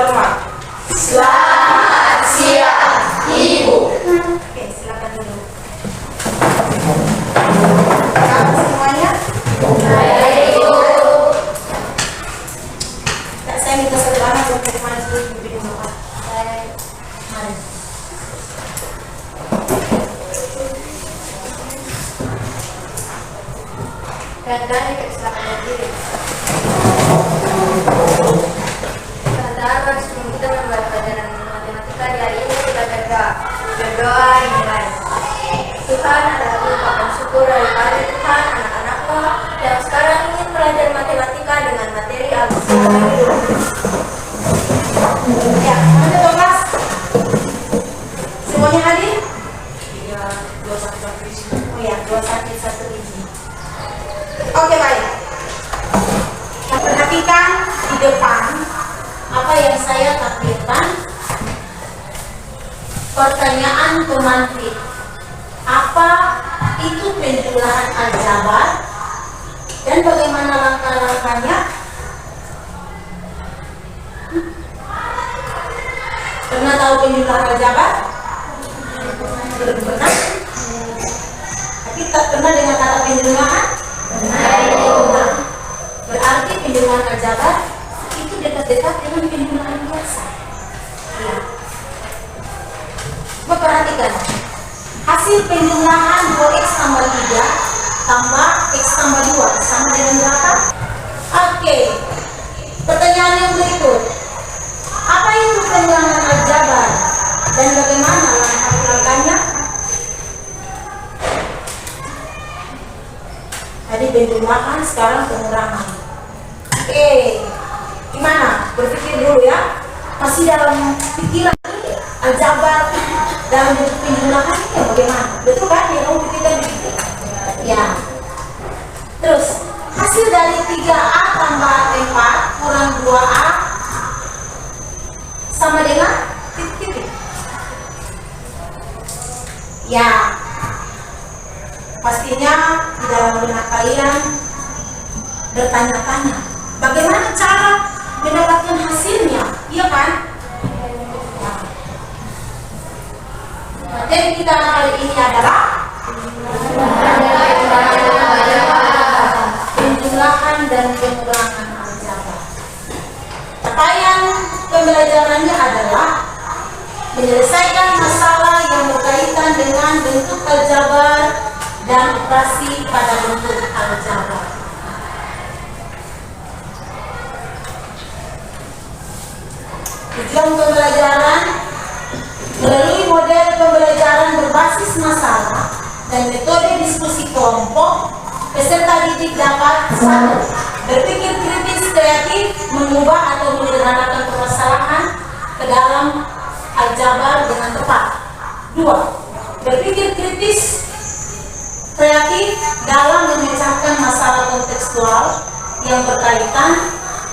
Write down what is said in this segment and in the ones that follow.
terhormat. Selamat siang, Ibu. Oke, silakan dulu. Kamu semuanya? Baik, Ibu. Kak, saya minta satu anak untuk maju dulu di rumah. Baik, mari. Dan silakan berdiri. Sebentar, sebelum kita membuat pelajaran matematika di hari ini, kita berdoa dimulai. Tuhan, adalah merupakan syukur daripada Tuhan anak-anakmu yang sekarang ingin belajar matematika dengan materi Al-Quran. Ya, mana kelas? Semuanya hadir? Iya, 2 isi. Oh ya, 2 sakit 1 isi. Oke, baik. Perhatikan di depan apa yang saya tampilkan. Pertanyaan pemantik. Apa itu penjumlahan aljabar dan bagaimana langkah-langkahnya? Pernah tahu penjumlahan aljabar? Belum pernah? Tapi tak pernah dengan kata penjumlahan? Pernah. Berarti penjumlahan aljabar itu dekat-dekat dengan penjumlahan biasa. Ya. Perhatikan. Hasil penjumlahan 2x tambah 3 tambah x tambah 2 sama dengan berapa? Oke. Pertanyaan yang berikut. Apa itu penjumlahan aljabar dan bagaimana langkah-langkahnya? Tadi penjumlahan, sekarang pengurangan. Oke. Gimana? Berpikir dulu ya. Masih dalam pikiran aljabar dalam bentuk penjumlahan itu bagaimana? Betul kan? Yang kamu pikirkan begitu? Ya. Terus hasil dari 3A tambah 4 kurang 2A sama dengan titik-titik. Ya. Pastinya di dalam benak kalian bertanya-tanya, bagaimana cara mendapatkan hasilnya? Iya kan? Materi kita kali ini adalah penjumlahan dan pengurangan aljabar. Capaian pembelajarannya adalah menyelesaikan masalah yang berkaitan dengan bentuk aljabar dan operasi pada bentuk aljabar. Tujuan pembelajaran melalui model pembelajaran berbasis masalah dan metode diskusi kelompok, peserta didik dapat 1. Berpikir kritis kreatif, mengubah atau menyederhanakan permasalahan ke dalam aljabar dengan tepat. 2. Berpikir kritis kreatif dalam memecahkan masalah kontekstual yang berkaitan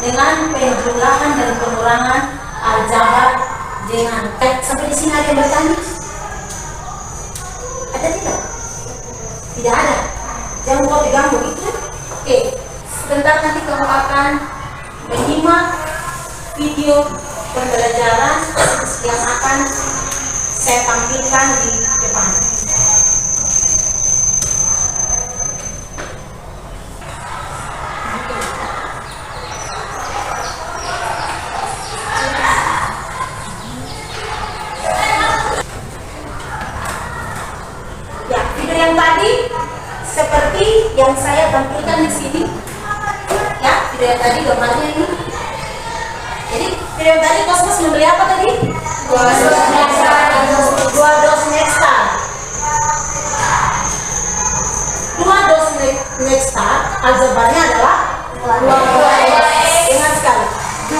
dengan penjumlahan dan pengurangan aljabar dengan sampai di sini ada yang bertanya? Ada tidak? Tidak ada. Jangan lupa diganggu itu. Oke, sebentar nanti kamu akan menyimak video pembelajaran yang akan saya tampilkan di depan. Yang tadi seperti yang saya tampilkan di sini, ya, video yang tadi gambarnya ini. Jadi video yang tadi Kosmos membeli apa tadi? 2 dos Nexstar. 2 dos Nexstar aljabarnya adalah 2. Ingat sekali,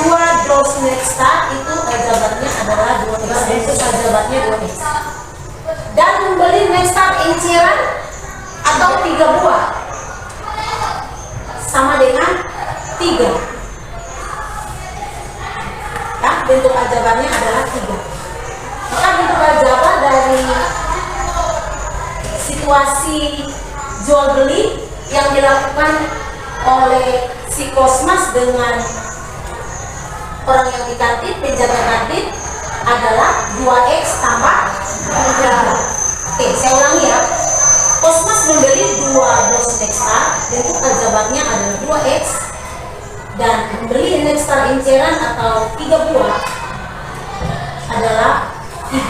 2 dos Nexstar itu aljabarnya adalah 2x. Itu aljabarnya 2x. Dan membeli Nexstar inceran atau 3 buah sama dengan 3. Ya, bentuk aljabarnya adalah 3. Maka bentuk aljabar dari situasi jual beli yang dilakukan oleh si Kosmas dengan orang yang di kantin, penjaga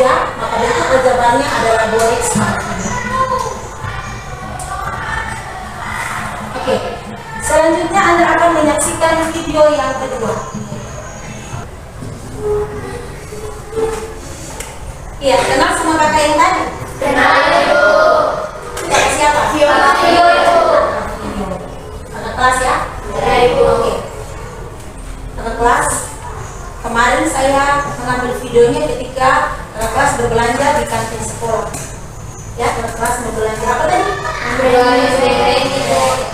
3, maka bentuk aljabarnya adalah 2x tambah 3. Oke, selanjutnya Anda akan menyaksikan video yang kedua. Iya, kenal semua kakak yang tadi? Kenal Ibu. Kakak siapa? Kakak Ibu. Kakak kelas ya? Ya Ibu. Oke. Kakak kelas, kemarin saya mengambil videonya ketika kakak kelas berbelanja di kantin sekolah. Ya, kakak kelas berbelanja apa tadi?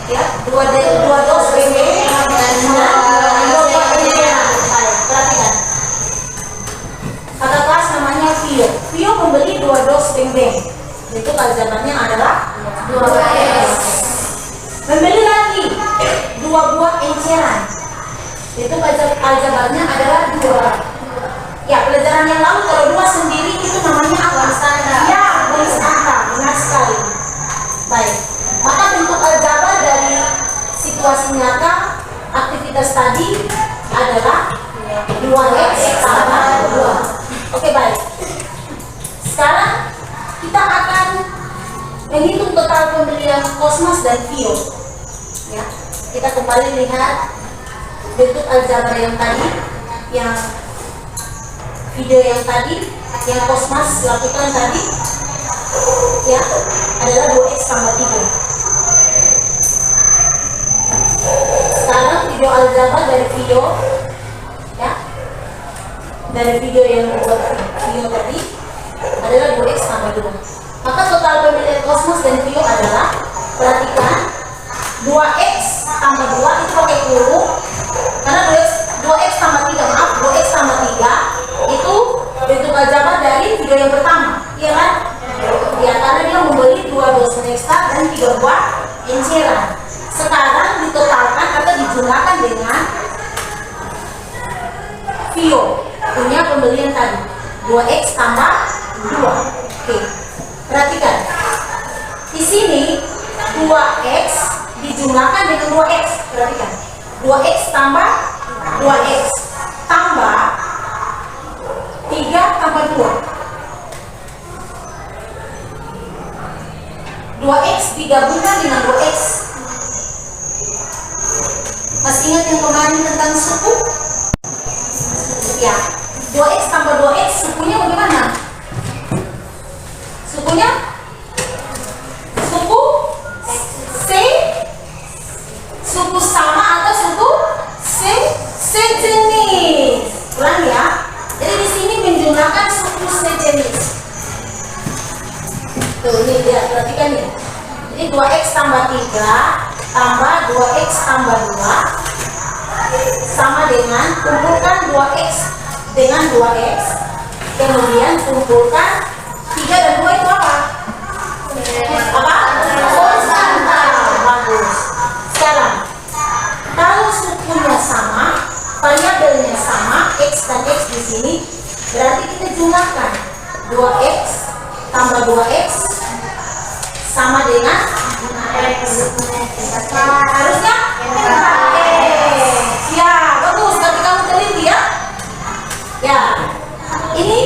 Ya, dua dos bebek dan dua perhatikan. Kakak kelas namanya Vio. Vio membeli 2 dos beng-beng. Itu aljabarnya adalah 2x. Membeli lagi 2 buah enceran. Itu aljabarnya adalah 2. Ya, pelajaran yang lalu kalau 2 sendiri itu namanya apa? Ya, baris angka. Benar sekali. Baik. Maka bentuk aljabar dari situasi nyata aktivitas tadi adalah 2x tambah 2. Oke, baik. Sekarang kita akan menghitung total pembelian Cosmas dan Vio. Ya, kita kembali lihat bentuk aljabar yang tadi, yang video yang tadi, yang Cosmas lakukan tadi, ya, adalah 2x tambah 3. Sekarang video aljabar dari Vio, ya, dari video yang dibuat Vio tadi adalah 2x tambah 2. Maka total pembelian Cosmas dan Vio adalah, perhatikan, 2x tambah 2 itu pakai kurung, karena 2x tambah 3, maaf, 2x tambah 3 itu bentuk aljabar dari video yang pertama, iya kan? Ya, karena dia membeli 2 dos Nexta dan 3 buah enceran. Sekarang ditotalkan atau dijumlahkan dengan Vio punya pembelian tadi 2x tambah 2. Oke, perhatikan di sini 2x dijumlahkan dengan 2x. Perhatikan 2x tambah 2x tambah 3 tambah 2. 2x digabungkan dengan 2x. Masih ingat yang kemarin tentang suku? Ya, 2x tambah 2x sukunya bagaimana? Sukunya? Suku C, suku sama atau suku sejenis. Ulang ya. Jadi di sini menjumlahkan suku sejenis. Tuh, ini lihat, perhatikan ya. Jadi 2x tambah 3 tambah 2x tambah 2 sama dengan kumpulkan 2x dengan 2x, kemudian kumpulkan 3 dan 2 itu apa? Apa? Konstanta. Bagus. Sekarang kalau sukunya sama, variabelnya sama, x dan x di sini, berarti kita jumlahkan 2x tambah 2x sama dengan harusnya 4x. Ya, bagus. Tapi kamu teliti ya. Ya, ini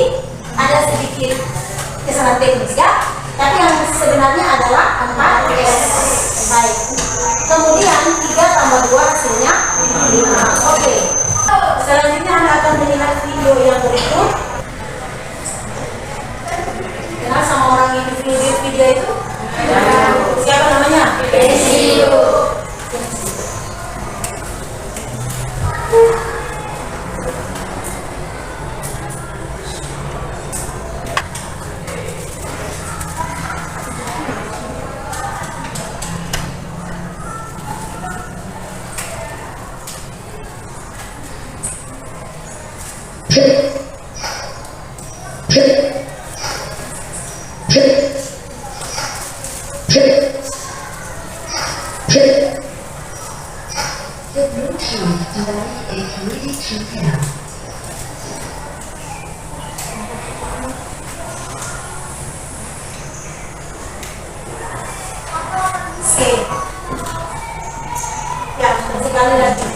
ada sedikit kesalahan teknis ya. Tapi yang sebenarnya adalah 4x. Baik. Kemudian 3 tambah 2 hasilnya 5. Oke. Selanjutnya Anda akan melihat video yang berikut. Kenal sama orang yang di video itu? Siapa namanya? Ibu. The Bluetooth device is ready to pair. Oke. Ya, sekali lagi.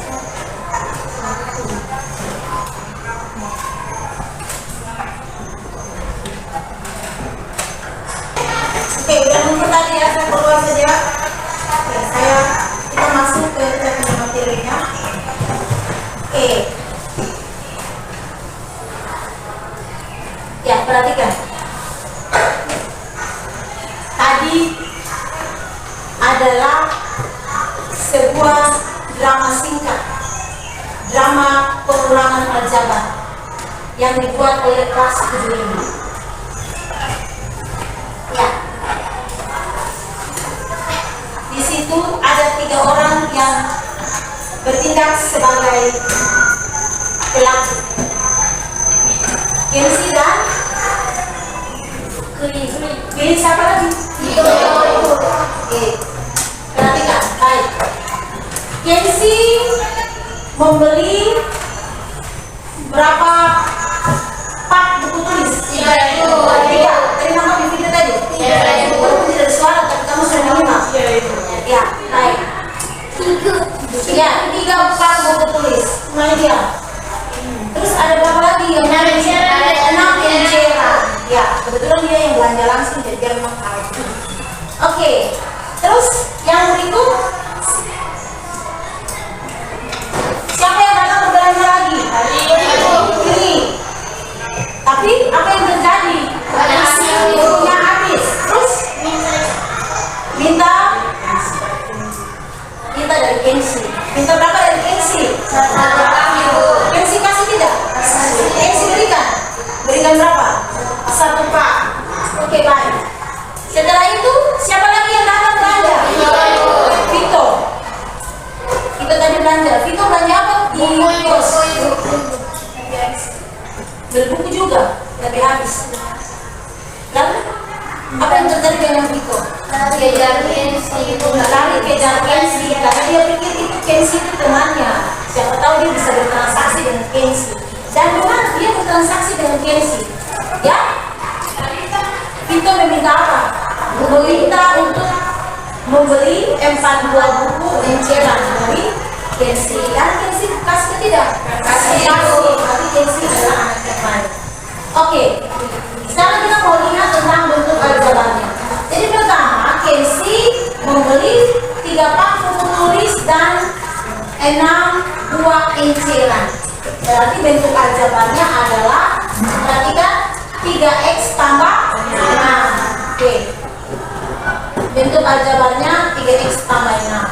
materinya. Oke. Ya, perhatikan. Tadi adalah sebuah drama singkat, drama pengulangan aljabar yang dibuat oleh kelas 7 ini. Ya, di situ ada 3 orang yang bertindak sebagai pelaku. Kensi dan pilih siapa lagi? Oke, perhatikan, baik. Kensi membeli berapa pak buku tulis? 3. Tadi nama di video tadi? Walaupun tidak ada suara, tapi kamu sudah menyimak. Ya, baik. 3 pak buku tulis. Mulai dia. Terus ada berapa lagi yang 6 enceran. Ya, kebetulan dia yang belanja langsung jadi dia memang tahu. Oke, terus yang berikut siapa yang datang berbelanja lagi? Ini. Tapi apa yang terjadi? Bukunya habis. Terus minta dari Kensi. Minta berapa dari Kensi? Kensi kasih tidak? Kensi berikan berapa? 1 pak. Oke, baik. Setelah itu siapa lagi yang datang belanja? Vito. Kita tadi belanja. Vito belanja apa? Di kos. Beli buku juga, tapi habis. Lalu apa yang terjadi dengan Vito? Lari kejar Kensi karena dia pikir itu Kensi itu temannya. Siapa tahu dia bisa bertransaksi dengan Kensi. Dan benar dia bertransaksi dengan Kensi. Ya? Vito meminta apa? Meminta untuk membeli 4 buah buku enceran dari Kensi. Dan Kensi kasih ke tidak? Kasih. Tapi Kensi adalah anak yang baik. Oke, sekarang kita mau lihat tentang bentuk aljabarnya. Jadi pertama, Kensi membeli 3 pak buku tulis dan 6 buah enceran. Berarti bentuk aljabarnya adalah, perhatikan, 3x tambah 6. Oke. Bentuk aljabarnya 3x tambah 6.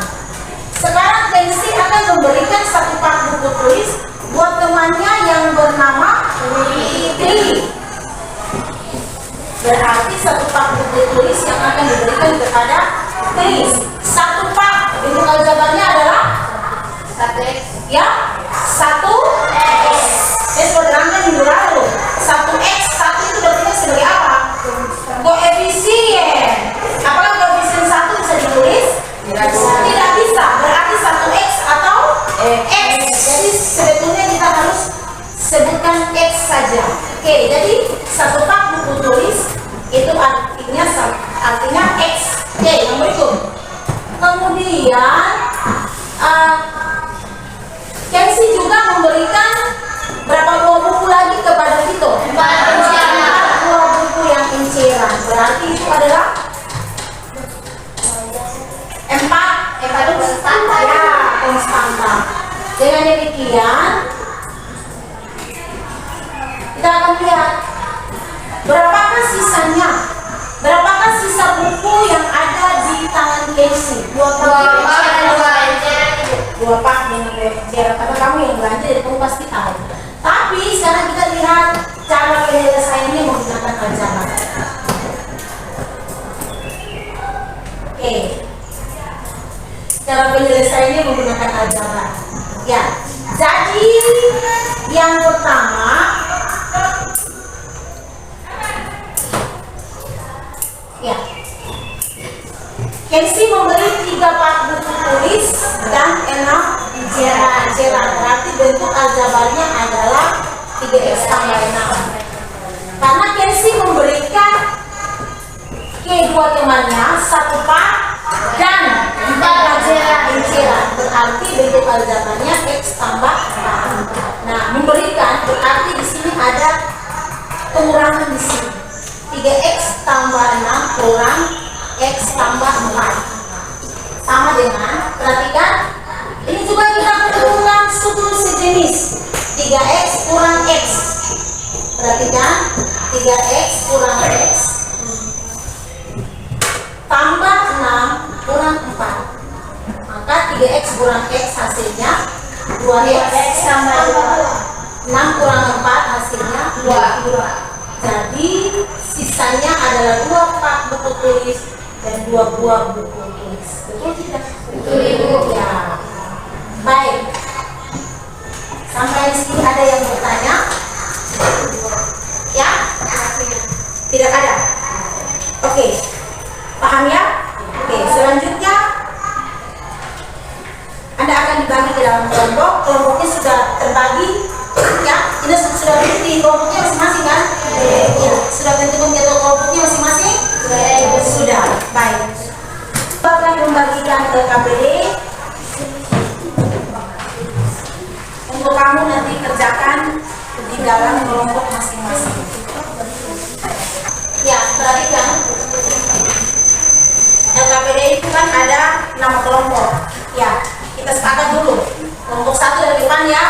Sekarang Kensi akan memberikan 1 pak buku tulis buat temannya yang bernama Tri. Berarti 1 pak buku tulis yang akan diberikan kepada Tri. 1 pak bentuk aljabarnya adalah 1x. Ya, 1x. Saya sudah terangkan minggu lalu. 1x, 1 itu berarti sebagai apa? Koefisien. Apakah koefisien 1 bisa ditulis? Tidak bisa. Berarti 1x atau x. Jadi sebetulnya kita harus sebutkan x saja. Oke, jadi 1 pak buku tulis itu artinya x. Oke, yang berikut. Kemudian Kensi juga memberikan berapa buah buku lagi kepada Vito? 4 buah buku yang enceran. Berarti itu adalah 4 konstanta. Ya, konstanta. Dengan demikian kita akan lihat berapakah sisanya. Berapakah sisa buku yang ada di tangan Kensi? 2 pak dengan enceran. Karena kamu yang belanja, jadi kamu pasti tahu. Tapi sekarang kita lihat cara penyelesaiannya menggunakan aljabar. Oke. Cara penyelesaiannya menggunakan aljabar. Ya. Jadi yang pertama, ya, Kensi membeli 3 pak buku tulis dan 6 enceran. Berarti bentuk aljabarnya adalah 3x tambah 6. Karena Kensi memberikan kedua temannya 1 pak dan 4 enceran. Berarti bentuk aljabarnya x tambah 6. Nah, memberikan berarti di sini ada pengurangan di sini. 3x tambah 6 kurang x tambah 4 sama dengan, perhatikan, ini juga nih sejenis 3x kurang x. Perhatikan, 3x kurang x tambah 6 kurang 4. Maka 3x kurang x hasilnya 2x tambah 2. 6 kurang 4 hasilnya 2. Jadi sisanya adalah 2 pak buku tulis dan 2 buah buku tulis. Betul tidak? Betul, Ibu. Ya. Baik. Sampai di sini ada yang bertanya? Ya? Tidak ada. Oke. Paham ya? Oke, selanjutnya Anda akan dibagi ke dalam kelompok. Kelompoknya sudah terbagi. Ya, ini sudah di kelompoknya masing-masing kan? Ya, sudah tentukan jadwal kelompoknya masing-masing? Sudah. Baik. Kita akan membagikan ke KPD. Untuk kamu nanti kerjakan di dalam kelompok masing-masing. Ya, perhatikan. LKPD itu kan ada 6 kelompok. Ya, kita sepakat dulu. Kelompok 1 dari depan ya.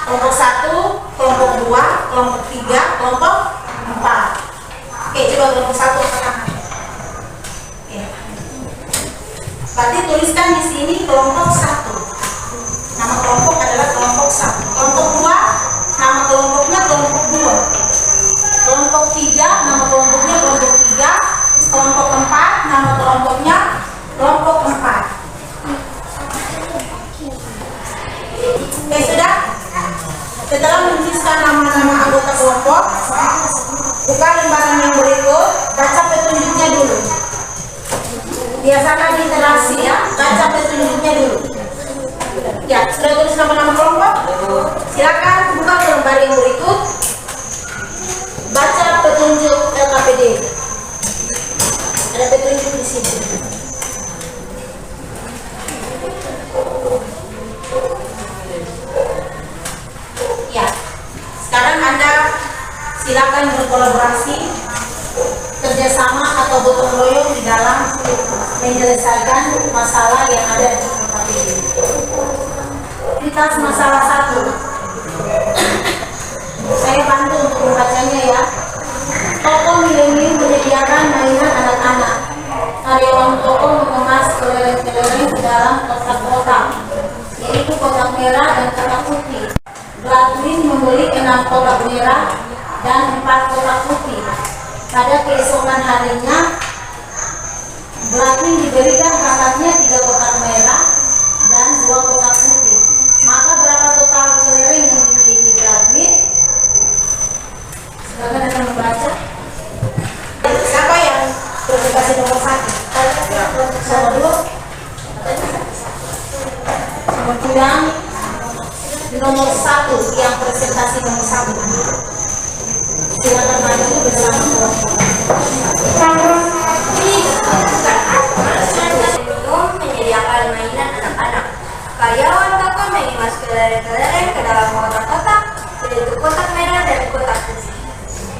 Kelompok 1, kelompok 2, kelompok 3, kelompok 4. Oke, coba kelompok 1 ke kanan. Oke. Berarti tuliskan di sini kelompok 1. Nama kelompok adalah kelompok 1. Kelompok 2, nama kelompoknya kelompok 2. Kelompok 3, nama kelompoknya kelompok 3. Kelompok 4, nama kelompoknya kelompok 4. Oke, sudah? Setelah menuliskan nama-nama anggota kelompok, buka lembaran yang berikut, baca petunjuknya dulu. Biasakan interaksi ya, baca petunjuknya dulu. Ya, sudah tulis nama-nama kelompok? Silakan buka ke lembar yang berikut, baca petunjuk LKPD. Ada petunjuk di sini. Ya, sekarang Anda silakan berkolaborasi, kerjasama atau gotong royong di dalam menyelesaikan masalah yang ada di KPD. Kita masalah 1. Saya bantu untuk membacanya ya. Toko milenium menyediakan mainan anak-anak. Karyawan toko mengemas kelereng-kelereng ke dalam kotak-kotak, yaitu kotak merah dan kotak putih. Gladwin membeli 6 kotak merah dan 4 kotak putih. Pada keesokan harinya, Gladwin diberikan kakaknya 3 kotak merah dan 2 kotak putih. Maka berapa total kelereng yang dimiliki Gladwin? Silakan Anda membaca. Siapa yang presentasi nomor 1? Nomor 2? Kemudian nomor 1 yang presentasi nomor 1. Silakan maju bersama kelompok. Menyediakan mainan anak-anak. Karyawan toko mengemas kelereng-kelereng ke dalam kotak-kotak, yaitu kotak merah dan kotak putih.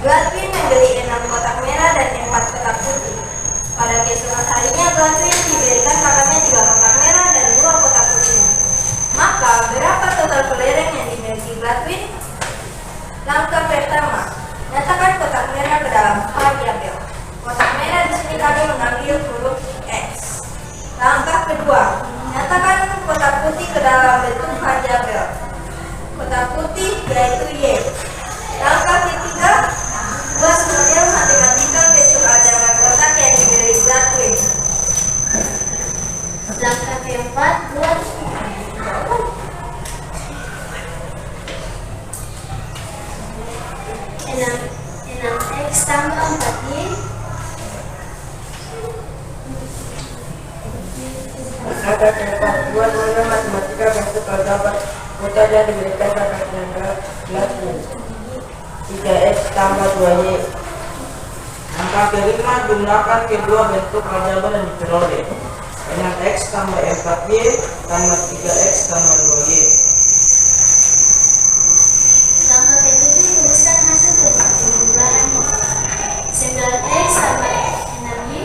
Gladwin membeli 6 kotak merah dan 4 kotak putih. Pada keesokan harinya Gladwin diberikan kakaknya 3 kotak merah dan 2 kotak putih. Maka berapa total kelereng yang dimiliki Gladwin? Langkah pertama, nyatakan kotak merah ke dalam variabel. Kotak merah di sini kami mengambil huruf X. Langkah kedua, nyatakan kotak putih ke dalam bentuk variabel. Kotak putih yaitu Y. Langkah ketiga, buat model matematika bentuk aljabar kotak yang dimiliki Gladwin. Langkah keempat, buat 6x tambah 4y. Ada keempat, buat model matematika bentuk aljabar kotak yang diberikan kakaknya Gladwin. 3x tambah 2y. Angka kelima, jumlahkan kedua bentuk aljabar yang diperoleh. 6x tambah 4y tambah 3x tambah 2y. Langkah ketujuh, tuliskan hasil penjumlahannya. 9x tambah 6y.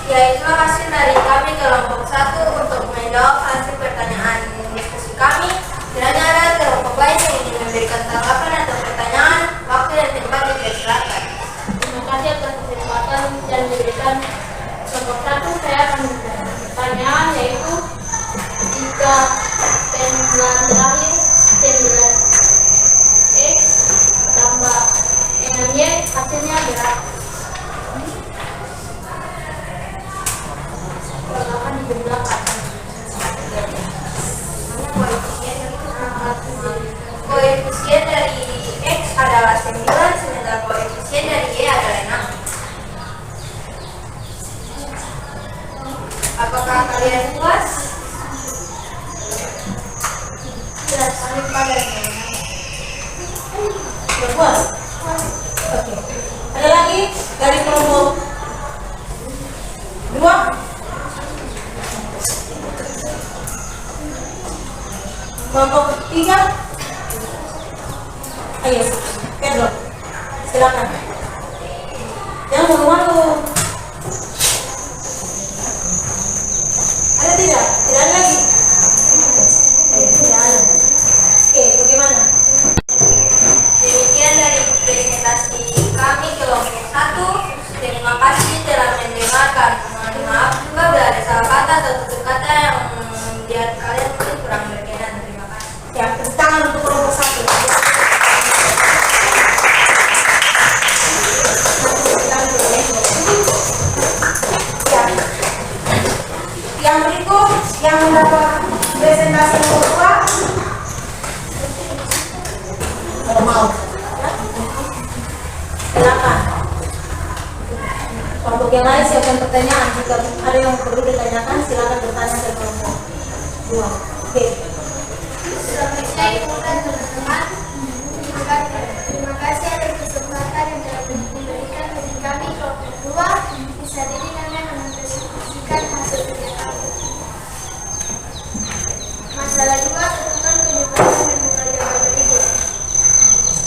Yaitulah hasil dari kami kelompok 1 untuk menjawab hasil pertanyaan diskusi kami Sudah puas? Oke. Ada lagi dari kelompok 2? Kelompok 3? Ayo, Pedro, silakan. Yang malu-malu. Ada tidak? Tidak ada lagi? Tidak ada. Oke, bagaimana? Demikian dari presentasi kami kelompok 1. Terima kasih telah mendengarkan. Mohon maaf juga bila ada salah kata atau tutur kata yang membuat kalian mungkin kurang berkenan. Terima kasih. Ya, tepuk tangan untuk kelompok 1. Ya. Yang berikut yang mendapat presentasi nomor 2. Kalau mau. Silakan. Kelompok yang lain siapkan pertanyaan. Jika ada yang perlu ditanyakan, silakan bertanya ke kelompok 2. Oke. Assalamualaikum teman-teman. Terima kasih atas kesempatan yang telah diberikan bagi kami kelompok 2. Bisa jadi kami akan mempresentasikan hasil kerja kami. Masalah 2 tentang penyebaran dan bekerja berikut.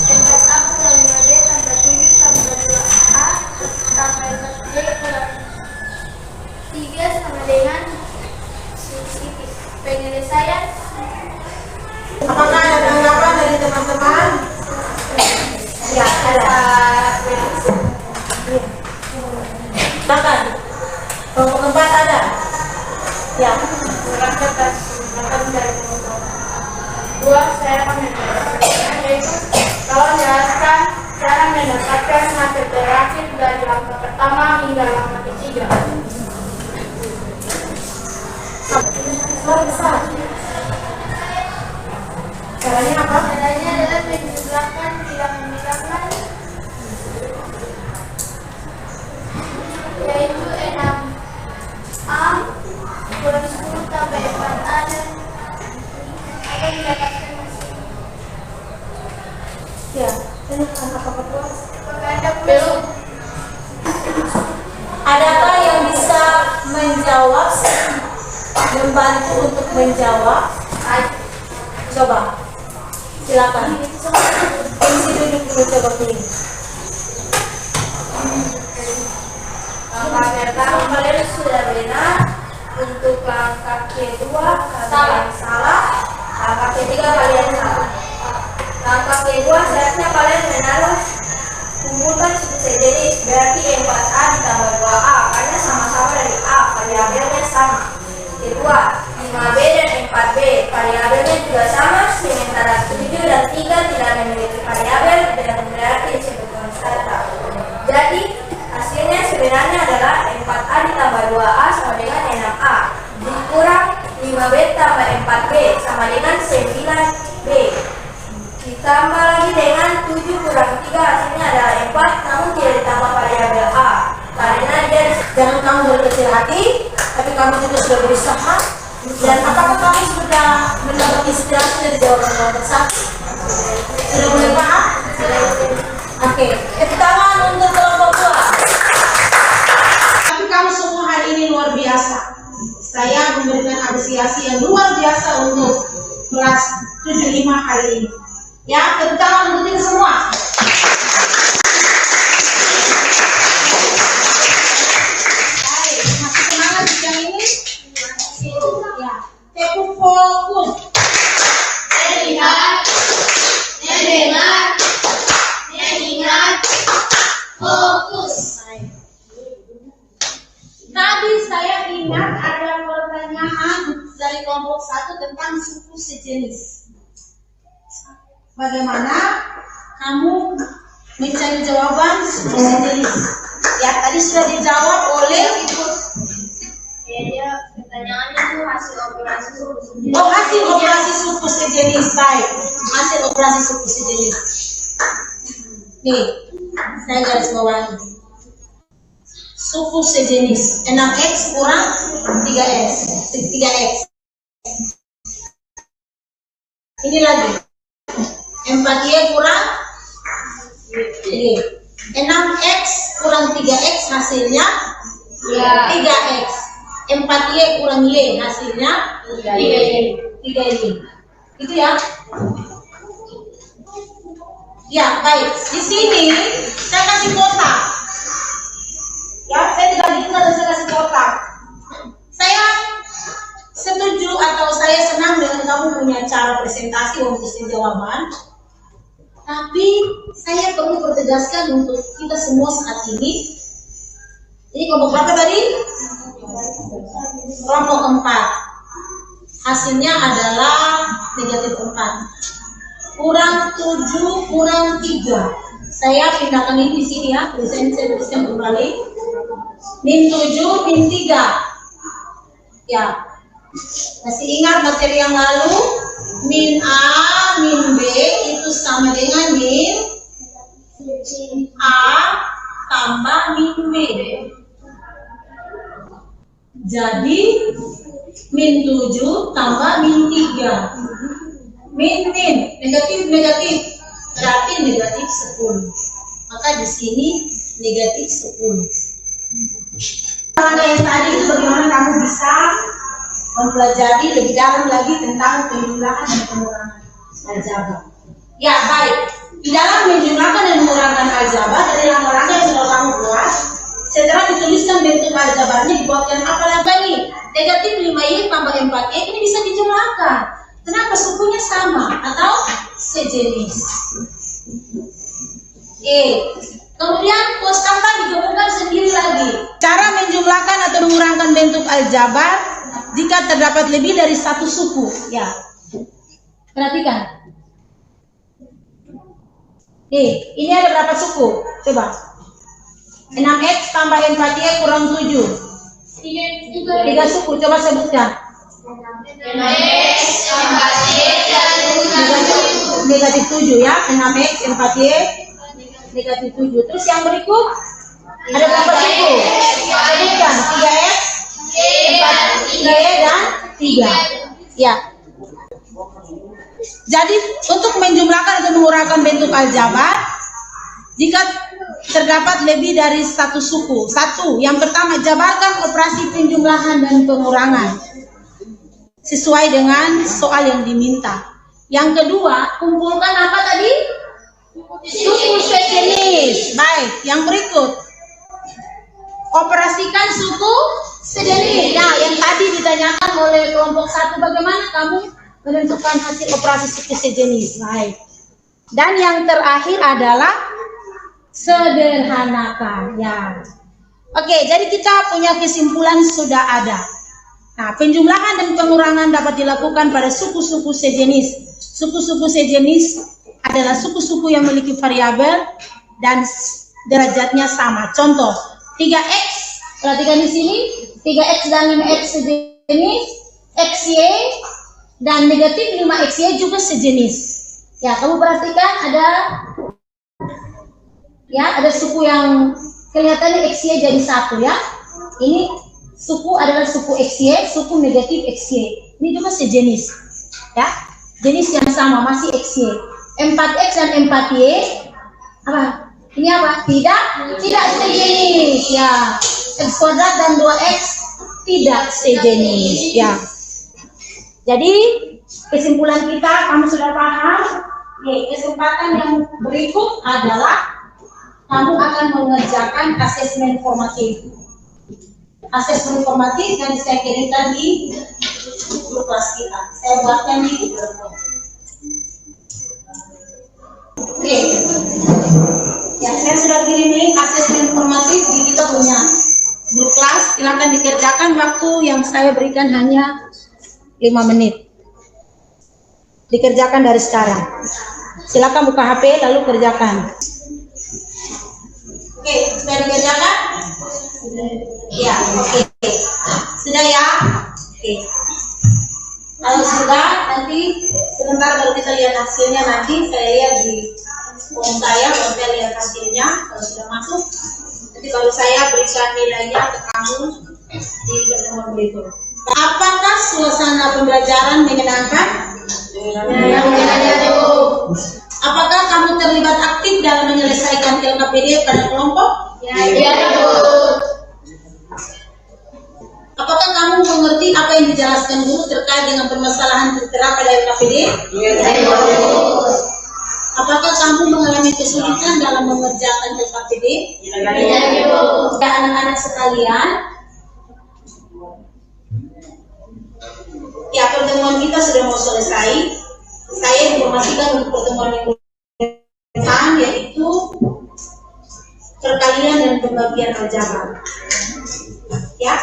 Tempat A kurang 5B tambah 7 tambah 2A tambah 4B kurang 3 sama dengan titik. Penyelesaian. Apakah ada tanggapan dari teman-teman? Ya, ada. Silakan. Kelompok 4 ada? Ya. Kurang kertas dari kelompok 2 saya akan menjelaskan, yaitu kalau menjelaskan cara mendapatkan hasil terakhir dari langkah pertama hingga langkah ketiga. Suara besar. Caranya apa? Caranya adalah menjumlahkan, tidak memindahkan, yaitu 6A kurang 10 tambah 4A dan akan mendapatkan hasil. Ya, ini apa puas? Apakah Anda belum? Adakah yang bisa menjawab, membantu untuk menjawab? Coba, silakan. Kunci duduk dulu, coba pilih. Langkah pertama kalian sudah benar. Untuk langkah kedua kalian salah. Langkah ketiga kalian salah. Langkah kedua seharusnya kalian menaruh kumpulkan suku sejenis, berarti 4A ditambah 2A karena sama-sama dari A, variabelnya sama. Kedua, 5B dan 4B variabelnya juga sama, sementara 7 dan 3 tidak memiliki variabel dan berarti disebut konstanta. Jadi hasilnya sebenarnya adalah 4A ditambah 2A sama dengan 6A dikurang 5B tambah 4B sama dengan 9B ditambah lagi dengan 7 kurang 3 hasilnya adalah 4, namun tidak ditambah variabel A karena dia. Jangan kamu berkecil hati, tapi kamu juga sudah berusaha. Dan apakah kamu sudah mendapat inspirasi dari jawaban kelompok 1? Sudah mulai paham? Oke, tepuk tangan untuk kelompok 2. Tapi kamu semua hari ini luar biasa. Saya memberikan apresiasi yang luar biasa untuk kelas 75 hari ini. Ya, tepuk tangan untuk kita semua. Baik, masih semangat di jam ini? Ya, tepu fokus. Mendengar, mengingat, fokus. Tadi saya ingat ada pertanyaan dari kelompok 1 tentang suku sejenis. Bagaimana kamu mencari jawaban suku sejenis? Ya, tadi sudah dijawab oleh Ibu. Dia pertanyaannya itu hasil operasi suku sejenis. Oh, hasil operasi suku sejenis. Baik, hasil operasi suku sejenis. Nih, saya garis bawahi. Suku sejenis 6x kurang 3x. Ini lagi 4y kurang Ini 6x kurang 3x hasilnya 3x. 4y kurang y hasilnya 3y. Itu ya. Ya, baik. Di sini saya kasih kotak. Ya, saya tidak bikin atau saya kasih kotak. Saya setuju atau saya senang dengan kamu punya cara presentasi untuk jawaban. Tapi saya perlu pertegaskan untuk kita semua saat ini. Ini kelompok berapa tadi? Kelompok 4. Hasilnya adalah negatif 4. Kurang 7 kurang 3. Saya pindahkan ini di sini ya. Saya tuliskan kembali. Min 7 min 3. Ya. Masih ingat materi yang lalu? Min A min B itu sama dengan min A tambah min B. Jadi min 7 tambah min 3. Min negatif berarti negatif 10. Maka di sini negatif 10. Pada yang tadi itu bagaimana kamu bisa mempelajari lebih dalam lagi tentang penjumlahan dan pengurangan aljabar. Ya baik, di dalam menjumlahkan dan mengurangan aljabar dari langkah-langkah yang sudah kamu buat, setelah dituliskan bentuk aljabarnya dibuatkan apa lagi? Negatif 5y tambah 4y ini bisa dijumlahkan. Kenapa sukunya sama atau sejenis? Kemudian kos tambah digabungkan sendiri lagi. Cara menjumlahkan atau mengurangan bentuk aljabar jika terdapat lebih dari satu suku. Ya, perhatikan. Ini ada berapa suku? Coba. 6x tambah 4y kurang 7. 3 suku. Coba sebutkan. 6x, 4y, dan negatif 7 ya. 6x, 4y, negatif 7. Terus yang berikut ada berapa suku? Sebutkan. 3x, 4y dan 3. Ya. Jadi untuk menjumlahkan atau mengurangan bentuk aljabar, jika terdapat lebih dari satu suku, yang pertama jabarkan operasi penjumlahan dan pengurangan sesuai dengan soal yang diminta. Yang kedua, kumpulkan apa tadi? Suku sejenis. Baik, yang berikut operasikan suku sejenis. Nah, yang tadi ditanyakan oleh kelompok 1, bagaimana kamu menentukan hasil operasi suku sejenis. Baik. Dan yang terakhir adalah sederhanakan. Ya. Oke, jadi kita punya kesimpulan sudah ada. Nah, penjumlahan dan pengurangan dapat dilakukan pada suku-suku sejenis. Suku-suku sejenis adalah suku-suku yang memiliki variabel dan derajatnya sama. Contoh, 3x, perhatikan di sini, 3x dan 5x sejenis, xy dan negatif 5xy juga sejenis. Ya, kamu perhatikan ada suku yang kelihatannya xy jadi satu ya. Ini suku adalah suku xy, suku negatif xy. Ini juga sejenis. Ya, jenis yang sama masih xy. 4x dan 4y apa? Ini apa? Tidak sejenis ya. X kuadrat dan 2x tidak sejenis ya. Jadi kesimpulan kita kamu sudah paham. Kesempatan yang berikut adalah kamu akan mengerjakan asesmen formatif. Asesmen formatif yang saya kirimkan di grup kelas kita. Saya buatkan di grup. Oke. Ya, saya sudah kirim asesmen formatif di kita punya grup kelas. Silakan dikerjakan, waktu yang saya berikan hanya 5 menit. Dikerjakan dari sekarang. Silakan buka HP lalu kerjakan. Oke, sudah dikerjakan? Ya, oke. Sudah ya? Oke. Kalau sudah, nanti sebentar baru kita lihat hasilnya. Nanti saya lihat di form saya, baru saya lihat hasilnya. Kalau sudah masuk, nanti baru saya berikan nilainya ke kamu di pertemuan berikut. Apakah suasana pembelajaran menyenangkan? Apakah kamu terlibat aktif dalam menyelesaikan LKPD pada kelompok? Ya, Ibu. Apakah kamu mengerti apa yang dijelaskan guru terkait dengan permasalahan tertera pada LKPD? Ya, Ibu. Apakah kamu mengalami kesulitan dalam mengerjakan LKPD? Ya, Ibu. Anak-anak sekalian, ya pertemuan kita sudah mau selesai. Saya informasikan untuk pertemuan minggu depan yaitu perkalian dan pembagian aljabar. Ya,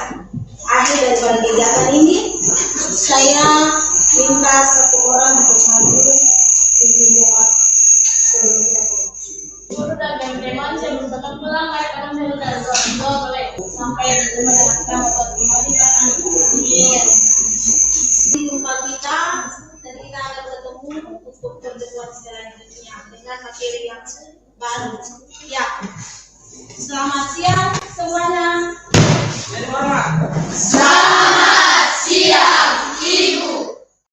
akhir daripada kegiatan ini saya minta satu orang untuk maju untuk doa sebelum kita pulang. Guru dan teman-teman sebelum tetap pulang, mari kita dulu dan doa boleh sampai bertemu dengan kamu kembali karena Di tempat kita dan kita akan bertemu untuk pertemuan selanjutnya dengan materi yang baru. Ya, selamat siang semuanya.